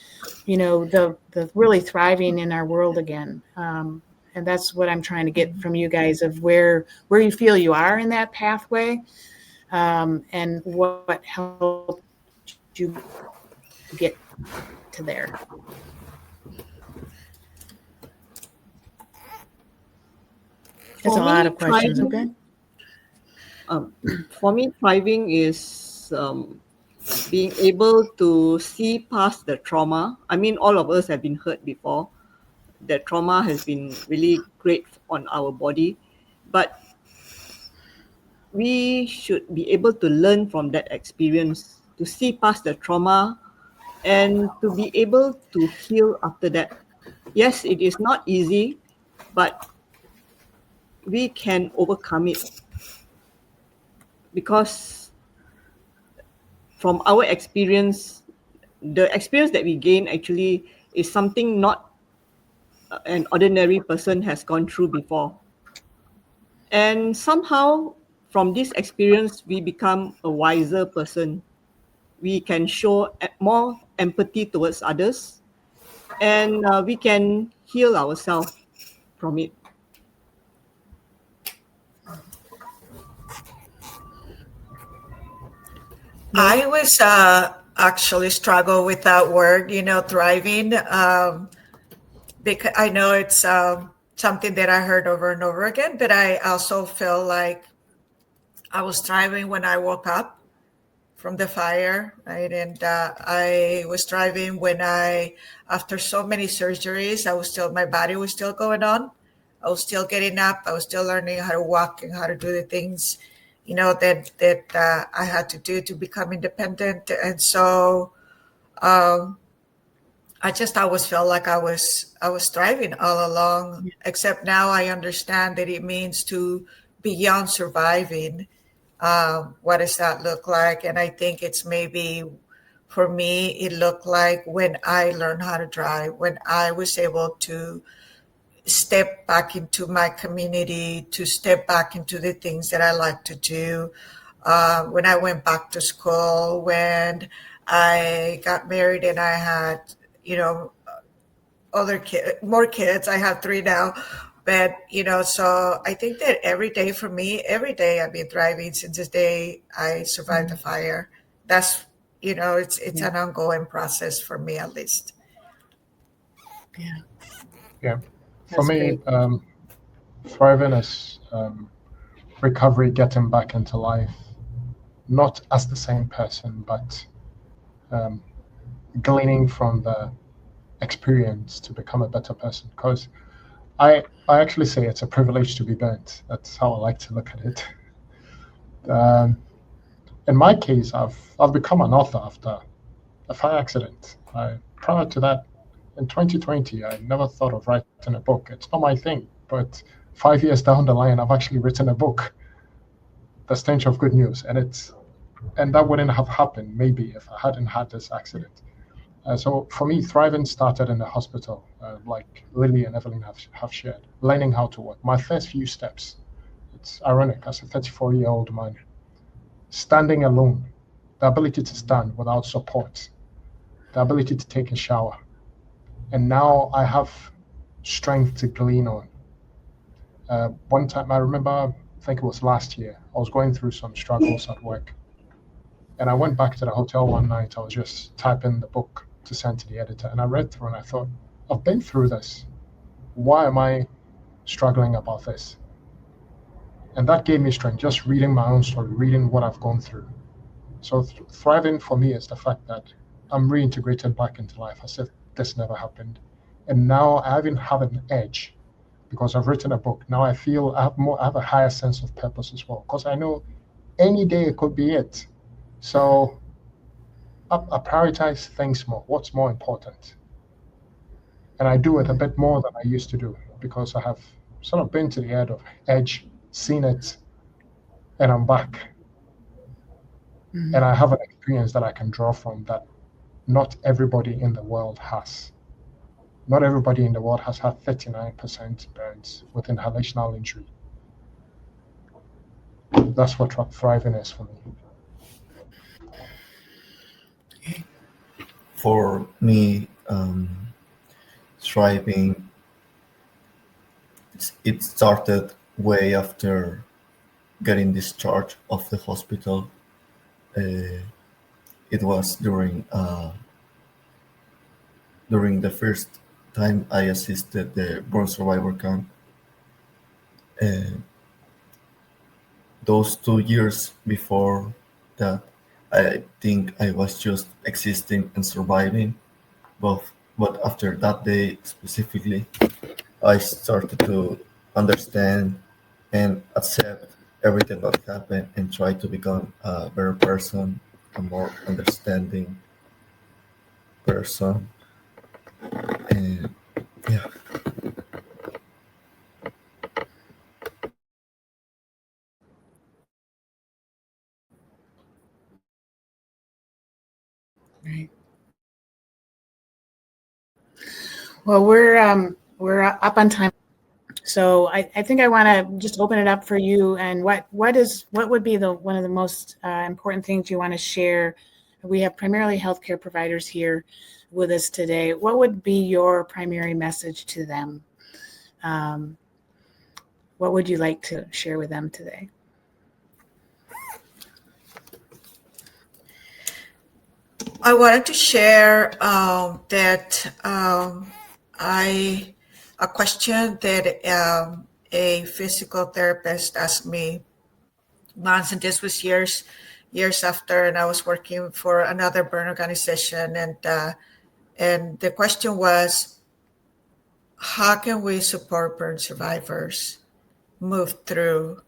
A: the really thriving in our world again. And that's what I'm trying to get from you guys, of where you feel you are in that pathway. And what helped you get to there. That's a lot of questions. Okay.
B: For me, thriving is being able to see past the trauma. I mean, all of us have been hurt before. The trauma has been really great on our body, but we should be able to learn from that experience, to see past the trauma, and to be able to heal after that. Yes, it is not easy, but we can overcome it, because from our experience, the experience that we gain actually is something not an ordinary person has gone through before. And somehow, from this experience, we become a wiser person. We can show more empathy towards others, and we can heal ourselves from it.
C: I was actually struggle with that word, thriving, because I know it's something that I heard over and over again, but I also feel like I was thriving when I woke up from the fire, right? And I was thriving when after so many surgeries, my body was still going on. I was still getting up. I was still learning how to walk and how to do the things, that I had to do to become independent. And so I just always felt like I was thriving all along. Except now I understand that it means to beyond surviving. What does that look like? And I think it's maybe For me, it looked like when I learned how to drive, when I was able to step back into my community, to step back into the things that I like to do. When I went back to school, when I got married and I had, more kids. I have three now. But, so I think that every day for me, every day I've been thriving since the day I survived the fire. That's, it's
A: Yeah.
C: an ongoing process for me at least.
A: Yeah.
D: Yeah. For
A: That's
D: me,
A: great.
D: thriving is recovery, getting back into life, not as the same person, but um, gleaning from the experience to become a better person. Because I actually say it's a privilege to be burnt. That's how I like to look at it. Um, in my case, I've become an author after a fire accident. Prior to that, in 2020, I never thought of writing a book. It's not my thing. But 5 years down the line, I've actually written a book, The Stench of Good News, and that wouldn't have happened maybe if I hadn't had this accident. So for me, thriving started in the hospital, like Lily and Evelyn have shared, learning how to walk. My first few steps, it's ironic, as a 34-year-old man, standing alone, the ability to stand without support, the ability to take a shower. And now I have strength to glean on. One time, I remember, I think it was last year, I was going through some struggles at work. And I went back to the hotel one night. I was just typing the book to send to the editor. And I read through and I thought, I've been through this. Why am I struggling about this? And that gave me strength, just reading my own story, reading what I've gone through. So thriving for me is the fact that I'm reintegrated back into life as if this never happened. And now I even have an edge because I've written a book. Now I feel I have a higher sense of purpose as well, because I know any day it could be it. So I prioritize things more. What's more important? And I do it a bit more than I used to do because I have sort of been to the edge, seen it, and I'm back. And I have an experience that I can draw from that not everybody in the world has. Not everybody in the world has had 39% burns with inhalational injury. That's what thriving is for me.
E: For me, thriving, it started way after getting discharged of the hospital. It was during the first time I assisted the burn survivor camp. Uh, those 2 years before that, I think I was just existing and surviving. But but after that day specifically, I started to understand and accept everything that happened and try to become a better person, a more understanding person. And yeah,
A: Right. Well, we're up on time. So I think I want to just open it up for you. And what would be one of the most important things you want to share? We have primarily healthcare providers here with us today. What would be your primary message to them? What would you like to share with them today?
C: I wanted to share that a question that a physical therapist asked me once, and this was years after, and I was working for another burn organization, and the question was, how can we support burn survivors move through,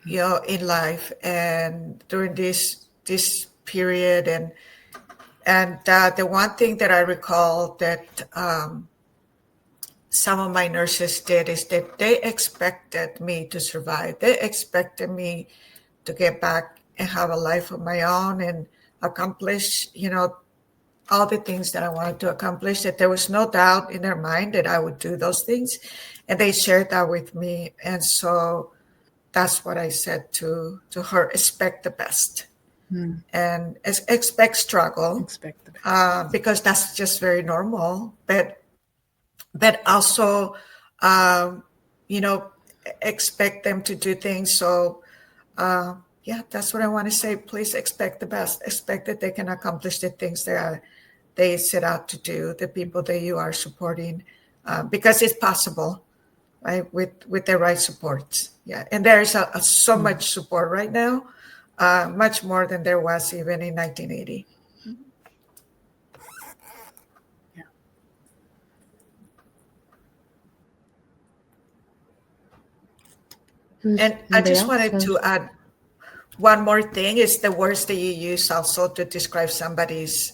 C: in life and during this period, and the one thing that I recall that some of my nurses did is that they expected me to survive. They expected me to get back and have a life of my own and accomplish, all the things that I wanted to accomplish, that there was no doubt in their mind that I would do those things. And they shared that with me. And so that's what I said to her: expect the best, and expect struggle,
A: Expect the best.
C: because that's just very normal. But also, um, you know, expect them to do things. So, yeah, that's what I want to say. Please expect the best. Expect that they can accomplish the things they set out to do. The people that you are supporting, because it's possible, right? With the right supports. Yeah, and there's so much support right now, much more than there was even in 1980.
A: Yeah.
C: And I
A: Anybody
C: just
A: else?
C: wanted to add one more thing: is the words that you use also to describe somebody's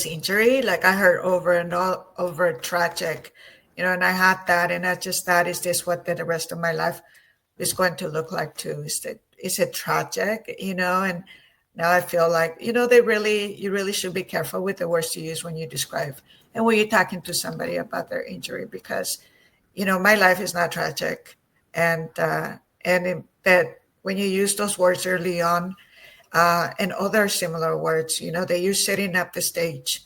C: injury. Like I heard over and over tragic, and I had that, and I just thought, is this what the rest of my life is going to look like too? Is it tragic? And now I feel like, you really should be careful with the words you use when you describe and when you're talking to somebody about their injury, because my life is not tragic, but when you use those words early on, and other similar words, that you're setting up the stage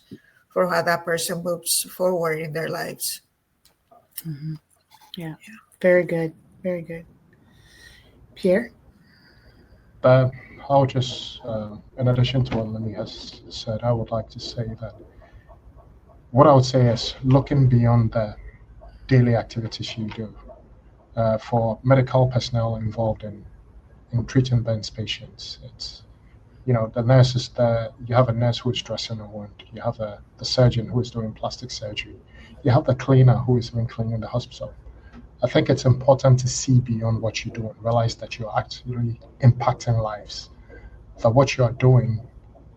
C: for how that person moves forward in their lives.
A: Yeah. Very good. Very good. Pierre?
D: But I'll just, in addition to what Lily has said, I would like to say that what I would say is looking beyond the daily activities you do. For medical personnel involved in treating burns patients, it's, the nurse is there. You have a nurse who is dressing a wound. You have the surgeon who is doing plastic surgery. You have the cleaner who is even cleaning the hospital. I think it's important to see beyond what you do and realize that you're actually impacting lives. That what you are doing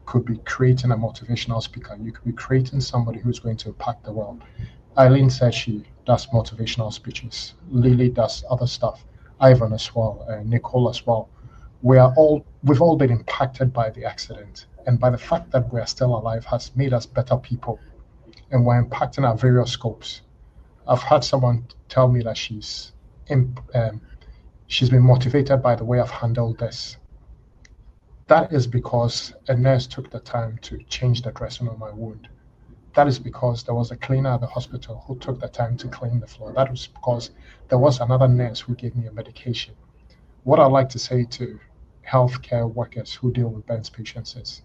D: could be creating a motivational speaker. You could be creating somebody who's going to impact the world. Eileen said she does motivational speeches. Lily does other stuff. Ivan as well, Nicole as well. We've all been impacted by the accident, and by the fact that we are still alive has made us better people, and we're impacting our various scopes. I've had someone tell me that she's been motivated by the way I've handled this. That is because a nurse took the time to change the dressing on my wound. That is because there was a cleaner at the hospital who took the time to clean the floor. That was because there was another nurse who gave me a medication. What I like to say to healthcare workers who deal with burns patients is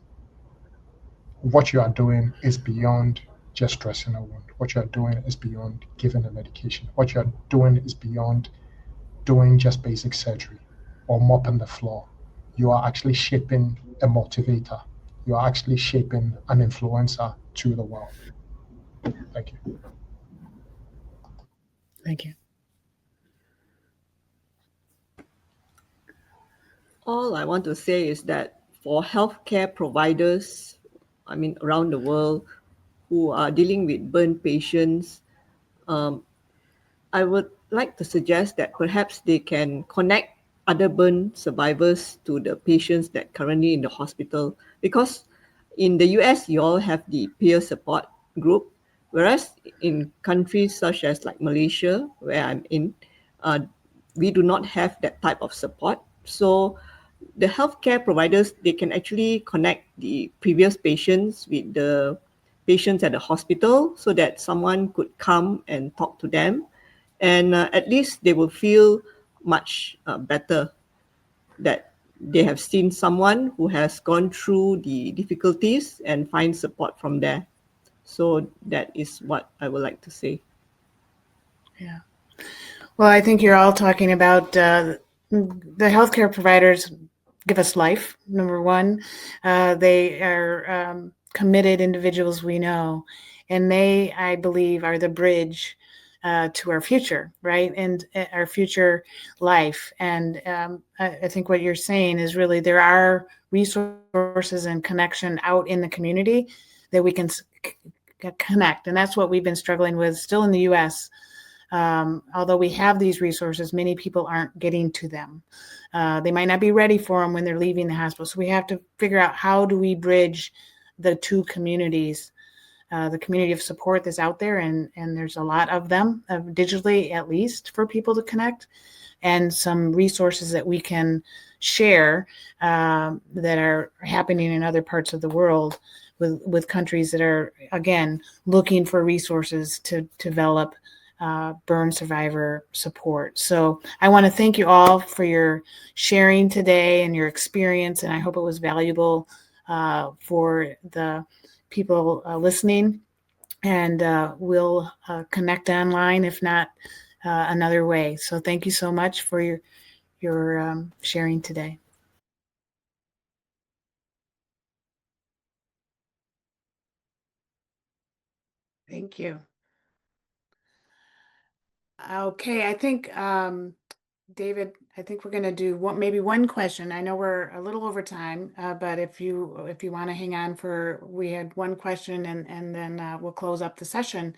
D: what you are doing is beyond just dressing a wound. What you are doing is beyond giving a medication. What you are doing is beyond doing just basic surgery or mopping the floor. You are actually shaping a motivator. You are actually shaping an influencer to the world. Thank you.
A: Thank you.
B: All I want to say is that for healthcare providers, around the world, who are dealing with burn patients, I would like to suggest that perhaps they can connect other burn survivors to the patients that currently in the hospital, because in the US you all have the peer support group, whereas in countries such as like Malaysia, where I'm in, uh, we do not have that type of support. So the healthcare providers, they can actually connect the previous patients with the patients at the hospital so that someone could come and talk to them, and at least they will feel much better that they have seen someone who has gone through the difficulties and find support from there. So that is what I would like to say.
A: Yeah. Well, I think you're all talking about the healthcare providers give us life, number one. They are committed individuals we know, and they, I believe, are the bridge to our future, right? And our future life. And I think what you're saying is really there are resources and connection out in the community that we can connect. And that's what we've been struggling with still in the US Although we have these resources, many people aren't getting to them. They might not be ready for them when they're leaving the hospital. So we have to figure out, how do we bridge the two communities, the community of support that's out there, and there's a lot of them, digitally at least, for people to connect, and some resources that we can share that are happening in other parts of the world with countries that are, again, looking for resources to develop burn survivor support. So I want to thank you all for your sharing today and your experience, and I hope it was valuable for the people listening. And we'll connect online, if not another way. So thank you so much for your sharing today. Thank you. Okay, I think David, I think we're going to do maybe one question. I know we're a little over time, but if you want to hang on for, we had one question, and then we'll close up the session.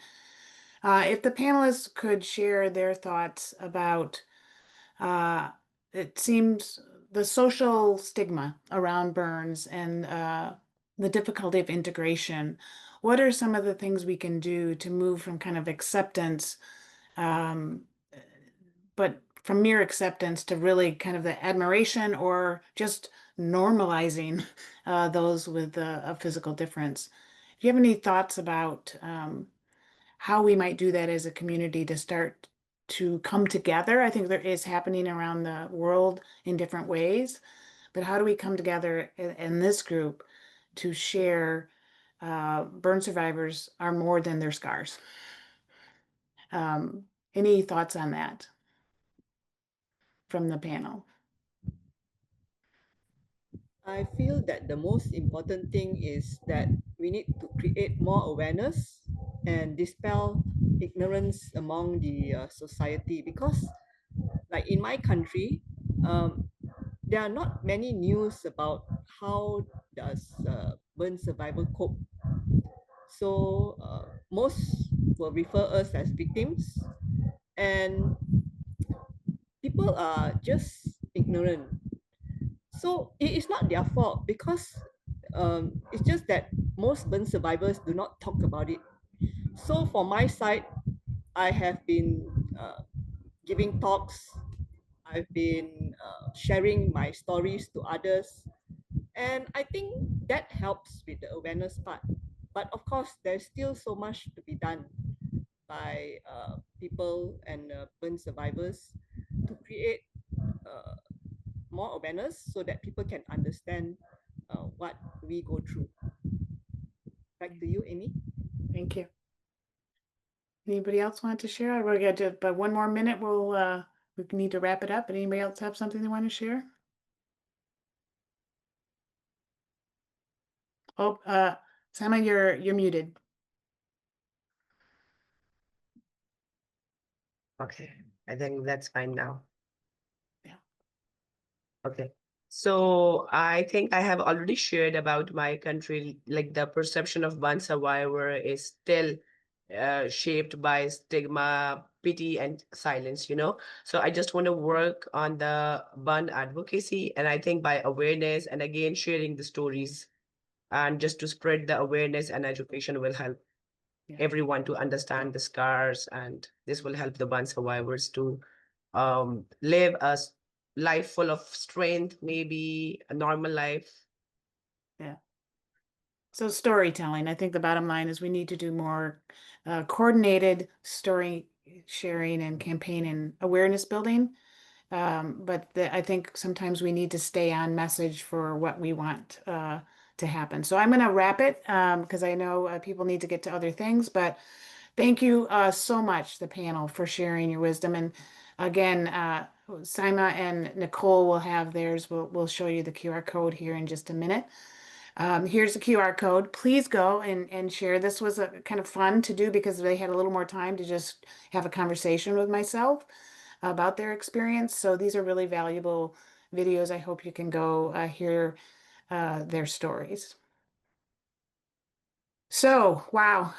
A: If the panelists could share their thoughts about, it seems, the social stigma around burns and the difficulty of integration. What are some of the things we can do to move from kind of acceptance, um, but from mere acceptance to really kind of the admiration, or just normalizing those with a physical difference? Do you have any thoughts about how we might do that as a community to start to come together? I think there is happening around the world in different ways, but how do we come together in this group to share burn survivors are more than their scars? Um, any thoughts on that from the panel?
B: I feel that the most important thing is that we need to create more awareness and dispel ignorance among the society, because, like in my country, there are not many news about how does burn survivor cope. So most will refer us as victims, and people are just ignorant. So it is not their fault, because it's just that most burn survivors do not talk about it. So for my side, I have been giving talks. I've been sharing my stories to others, and I think that helps with the awareness part. But of course, there's still so much to be done by people and burn survivors to create uh, more awareness so that people can understand what we go through. Back to you, Amy.
A: Thank you. Anybody else want to share? We'll get to about one more minute. We need to wrap it up. But anybody else have something they want to share? Oh, Simon, you're muted.
G: Okay, I think that's fine now.
A: Yeah.
G: Okay. So I think I have already shared about my country, like the perception of one survivor is still shaped by stigma, pity, and silence. So I just want to work on the burn advocacy, and I think by awareness and again sharing the stories and just to spread the awareness and education will help
A: Yeah.
G: everyone to understand the scars, and this will help the burn survivors to live a life full of strength, maybe a normal life.
A: Yeah. So storytelling, I think the bottom line is we need to do more coordinated story sharing and campaign and awareness building. But I think sometimes we need to stay on message for what we want to happen. So I'm going to wrap it because I know people need to get to other things. But thank you so much, the panel, for sharing your wisdom. And again, Sima and Nicole will have theirs. We'll show you the QR code here in just a minute. Here's the QR code. Please go and share. This was a kind of fun to do because they had a little more time to just have a conversation with myself about their experience. So these are really valuable videos. I hope you can go hear their stories. So, wow,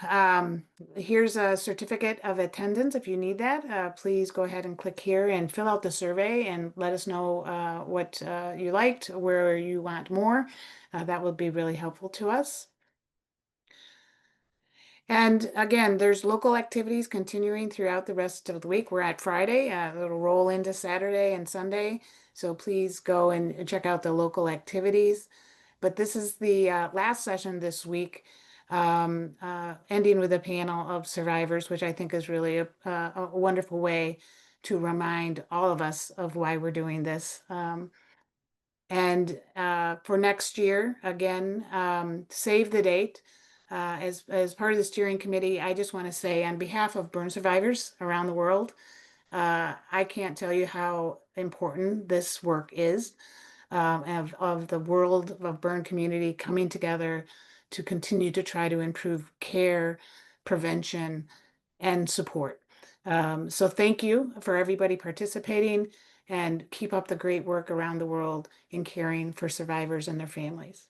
A: here's a certificate of attendance. If you need that, please go ahead and click here and fill out the survey and let us know what you liked, where you want more. That would be really helpful to us. And again, there's local activities continuing throughout the rest of the week. We're at Friday, it'll roll into Saturday and Sunday. So please go and check out the local activities. But this is the last session this week, ending with a panel of survivors, which I think is really a wonderful way to remind all of us of why we're doing this. And for next year, again, save the date. As part of the steering committee, I just want to say on behalf of burn survivors around the world, I can't tell you how important this work is, of the world of burn community coming together to continue to try to improve care, prevention, and support. So thank you for everybody participating and keep up the great work around the world in caring for survivors and their families.